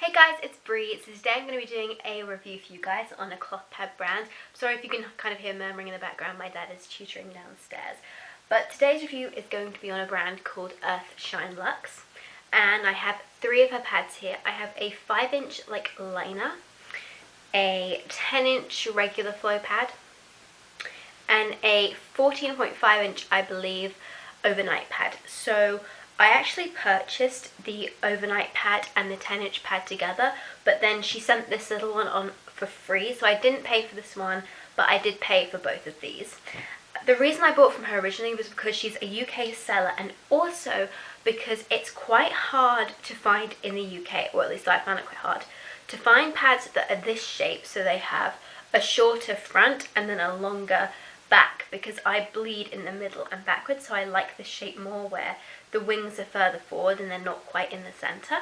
Hey guys, it's Bree. So today I'm going to be doing a review for you guys on a cloth pad brand. Sorry if you can kind of hear murmuring in the background, my dad is tutoring downstairs. But today's review is going to be on a brand called Earthshine Luxe. And I have three of her pads here. I have a 5-inch liner, a 10-inch regular flow pad, and a 14.5-inch, I believe, overnight pad. So I actually purchased the overnight pad and the 10-inch pad together, but then she sent this little one on for free, so I didn't pay for this one, but I did pay for both of these. The reason I bought from her originally was because she's a UK seller, and also because it's quite hard to find in the UK, or at least I found it quite hard, to find pads that are this shape, so they have a shorter front and then a longer back, because I bleed in the middle and backwards, so I like this shape more where the wings are further forward and they're not quite in the center.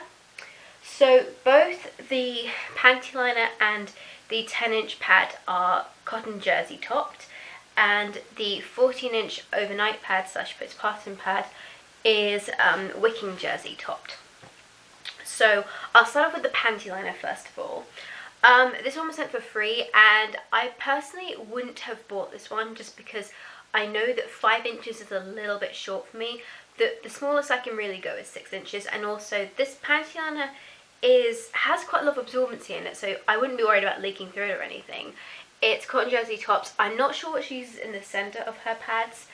So both the panty liner and the 10-inch pad are cotton jersey topped, and the 14-inch overnight pad slash postpartum pad is wicking jersey topped. So I'll start off with the panty liner first of all. This one was sent for free, and I personally wouldn't have bought this one just because I know that 5 inches is a little bit short for me. The smallest I can really go is 6 inches, and also this panty liner has quite a lot of absorbency in it, so I wouldn't be worried about leaking through it or anything. It's cotton jersey tops. I'm not sure what she uses in the center of her pads.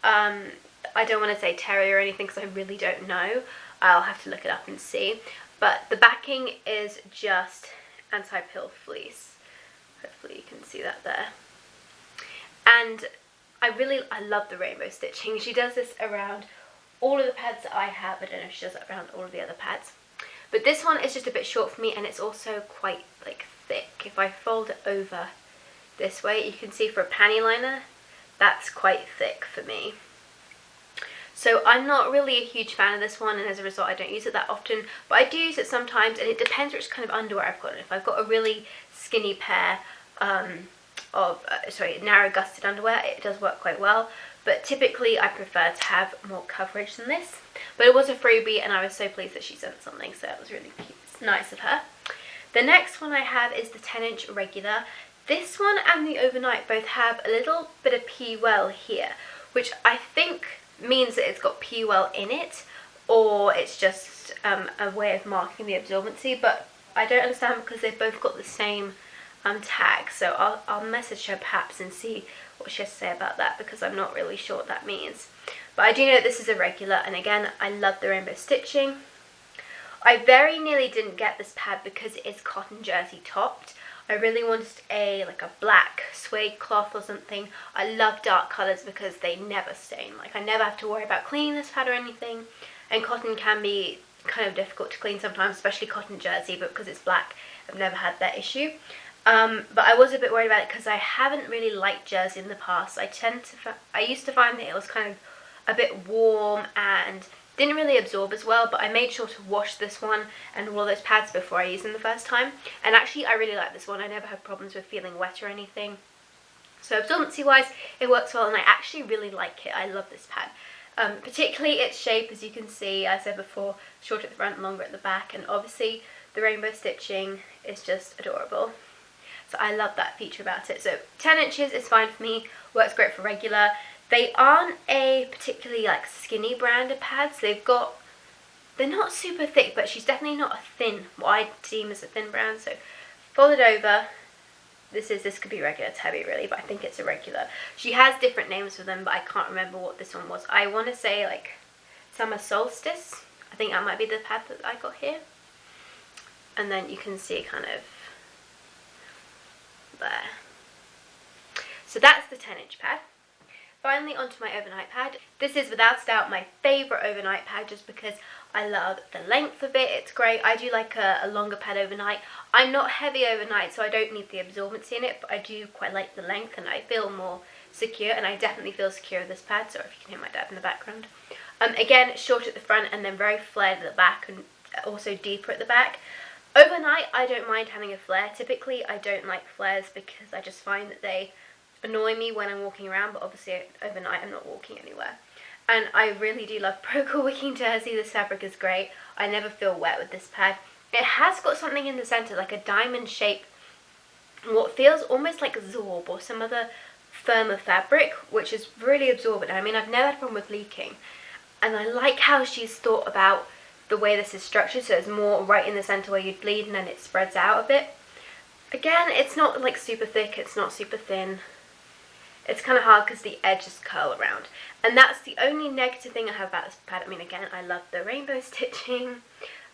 I don't want to say terry or anything because I really don't know. I'll have to look it up and see. But the backing is just anti-pill fleece. Hopefully you can see that there. And I love the rainbow stitching. She does this around all of the pads that I have. I don't know if she does it around all of the other pads. But this one is just a bit short for me, and it's also quite thick. If I fold it over this way, you can see for a panty liner, that's quite thick for me. So I'm not really a huge fan of this one, and as a result I don't use it that often, but I do use it sometimes, and it depends which kind of underwear I've got. If I've got a really skinny pair of narrow gusset underwear, it does work quite well, but typically I prefer to have more coverage than this. But it was a freebie, and I was so pleased that she sent something, so it was really cute. It's nice of her. The next one I have is the 10-inch regular. This one and the overnight both have a little bit of P-well here, which I think means that it's got P-well in it, or it's just a way of marking the absorbency, but I don't understand because they've both got the same tag, so I'll message her perhaps and see what she has to say about that, because I'm not really sure what that means. But I do know this is a regular, and again, I love the rainbow stitching. I very nearly didn't get this pad because it is cotton jersey topped. I really wanted a black suede cloth or something. I love dark colours because they never stain. I never have to worry about cleaning this pad or anything. And cotton can be kind of difficult to clean sometimes, especially cotton jersey, but because it's black, I've never had that issue. But I was a bit worried about it because I haven't really liked jersey in the past. I used to find that it was kind of a bit warm and didn't really absorb as well, but I made sure to wash this one and all those pads before I used them the first time. And actually I really like this one. I never have problems with feeling wet or anything. So absorbency wise, it works well, and I actually really like it. I love this pad. Particularly its shape, as you can see, as I said before, short at the front, longer at the back, and obviously the rainbow stitching is just adorable. So I love that feature about it. So 10 inches is fine for me, works great for regular. They aren't a particularly skinny brand of pads. They're not super thick, but she's definitely not a thin, what I deem as a thin brand. So fold it over. This could be regular, it's heavy really, but I think it's a regular. She has different names for them, but I can't remember what this one was. I want to say Summer Solstice. I think that might be the pad that I got here. And then you can see kind of there. So that's the 10-inch pad. Finally, onto my overnight pad. This is without doubt my favourite overnight pad just because I love the length of it. It's great. I do like a longer pad overnight. I'm not heavy overnight, so I don't need the absorbency in it, but I do quite like the length and I feel more secure, and I definitely feel secure with this pad. Sorry if you can hear my dad in the background. Again, short at the front and then very flared at the back, and also deeper at the back. Overnight, I don't mind having a flare. Typically, I don't like flares because I just find that they annoy me when I'm walking around, but obviously overnight I'm not walking anywhere. And I really do love Procol wicking jersey. This fabric is great. I never feel wet with this pad. It has got something in the centre, like a diamond shape, what feels almost like Zorb or some other firmer fabric, which is really absorbent. I mean, I've never had a problem with leaking, and I like how she's thought about the way this is structured, so it's more right in the centre where you'd bleed and then it spreads out a bit. Again, it's not like super thick, it's not super thin. It's kind of hard because the edges curl around, and that's the only negative thing I have about this pad. I mean, again, I love the rainbow stitching,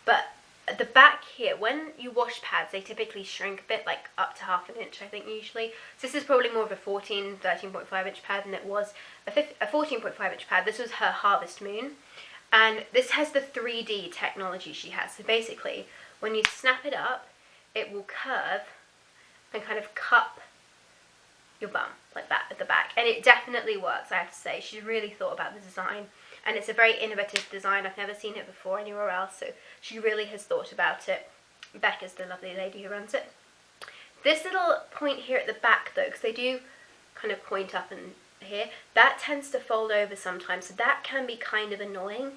but at the back here, when you wash pads, they typically shrink a bit, like up to ½ an inch, I think, usually. So this is probably more of a 13.5 inch pad than it was a 14.5 inch pad. This was her Harvest Moon, and this has the 3D technology she has. So basically, when you snap it up, it will curve and kind of cup your bum like that at the back, and it definitely works, I have to say. She really thought about the design, and it's a very innovative design. I've never seen it before anywhere else, so she really has thought about it. Becca's the lovely lady who runs it. This little point here at the back though, because they do kind of point up and here, that tends to fold over sometimes, so that can be kind of annoying,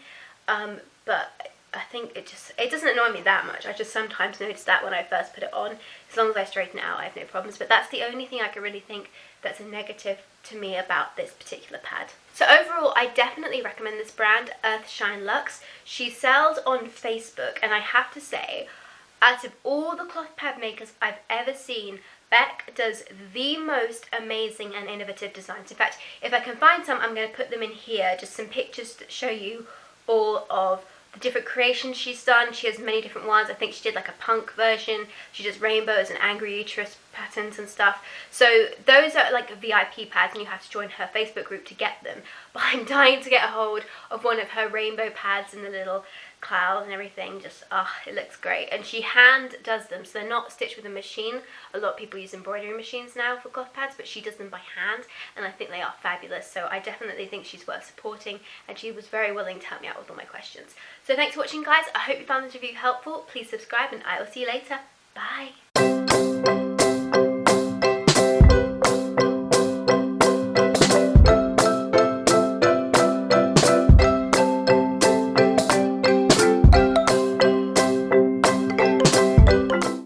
but I think it doesn't annoy me that much. I just sometimes notice that when I first put it on. As long as I straighten it out, I have no problems. But that's the only thing I can really think that's a negative to me about this particular pad. So overall, I definitely recommend this brand, Earthshine Luxe. She sells on Facebook, and I have to say, out of all the cloth pad makers I've ever seen, Beck does the most amazing and innovative designs. In fact, if I can find some, I'm going to put them in here, just some pictures that show you all of the different creations she's done. She has many different ones. I think she did like a punk version. She does rainbows and angry uterus patterns and stuff. So those are like VIP pads, and you have to join her Facebook group to get them. But I'm dying to get a hold of one of her rainbow pads and the little clouds and everything. Just, it looks great. And she hand does them, so they're not stitched with a machine. A lot of people use embroidery machines now for cloth pads, but she does them by hand, and I think they are fabulous. So I definitely think she's worth supporting, and she was very willing to help me out with all my questions. So thanks for watching, guys. I hope you found this review helpful. Please subscribe, and I will see you later. Bye.